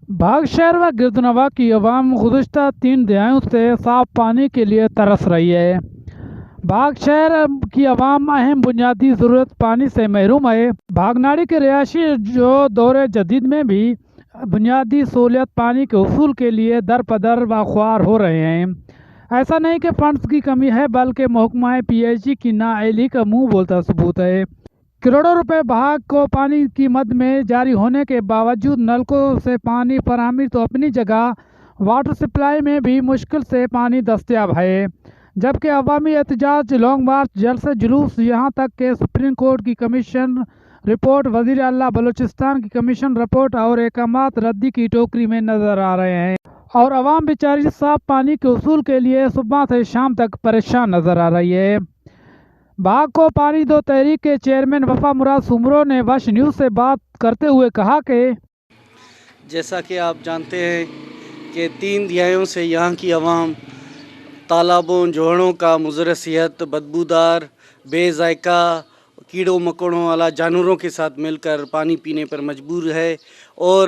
باغ شہر و گردنواں کی عوام گزشتہ 3 دہائیوں سے صاف پانی کے لیے ترس رہی ہے۔ باغ شہر کی عوام اہم بنیادی ضرورت پانی سے محروم ہے۔ بھاگناڑی کے رہائشی جو دور جدید میں بھی بنیادی سہولیات پانی کے حصول کے لیے در بدر خوار ہو رہے ہیں۔ ایسا نہیں کہ فنڈز کی کمی ہے، بلکہ محکمہ پی ایچ ای کی نااہلی کا منہ بولتا ثبوت ہے۔ کروڑوں روپے بھاگ کو پانی کی مد میں جاری ہونے کے باوجود نلکوں سے پانی فراہمی تو اپنی جگہ، واٹر سپلائی میں بھی مشکل سے پانی دستیاب ہے، جبکہ عوامی احتجاج، لانگ مارچ، جلسے جلوس، یہاں تک کہ سپریم کورٹ کی کمیشن رپورٹ، وزیر اعلیٰ بلوچستان کی کمیشن رپورٹ اور احکامات ردی کی ٹوکری میں نظر آ رہے ہیں، اور عوام بیچاری صاف پانی کے حصول کے لیے صبح سے شام تک پریشان نظر آ رہی ہے۔ باغ کو پانی دو تحریک کے چیئرمین وفا مراد سومرو نے وش نیوز سے بات کرتے ہوئے کہا کہ جیسا کہ آپ جانتے ہیں کہ 3 دہائیوں سے یہاں کی عوام تالابوں، جوہڑوں کا مضر صحت، بدبودار، بے ذائقہ، کیڑوں مکوڑوں والا جانوروں کے ساتھ مل کر پانی پینے پر مجبور ہے، اور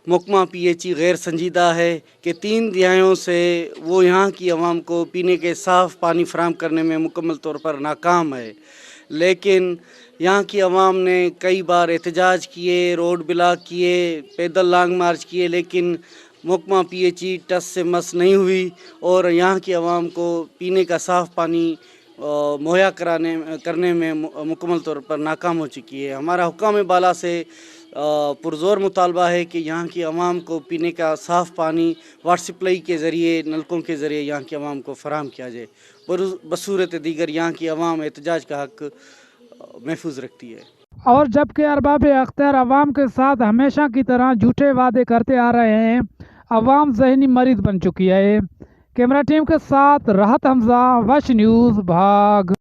محکمہ پی ایچ ای غیر سنجیدہ ہے کہ 3 دہائیوں سے وہ یہاں کی عوام کو پینے کے صاف پانی فراہم کرنے میں مکمل طور پر ناکام ہے۔ لیکن یہاں کی عوام نے کئی بار احتجاج کیے، روڈ بلاک کیے، پیدل لانگ مارچ کیے، لیکن محکمہ پی ایچ ای ٹس سے مس نہیں ہوئی اور یہاں کی عوام کو پینے کا صاف پانی مہیا کرنے میں مکمل طور پر ناکام ہو چکی ہے۔ ہمارا حکام بالا سے پرزور مطالبہ ہے کہ یہاں کی عوام کو پینے کا صاف پانی واٹر سپلائی کے ذریعے، نلکوں کے ذریعے یہاں کی عوام کو فراہم کیا جائے۔ بصورت دیگر یہاں کی عوام احتجاج کا حق محفوظ رکھتی ہے۔ اور جبکہ ارباب اختیار عوام کے ساتھ ہمیشہ کی طرح جھوٹے وعدے کرتے آ رہے ہیں، عوام ذہنی مریض بن چکی ہے۔ کیمرہ ٹیم کے ساتھ راحت حمزہ، وش نیوز، بھاگ۔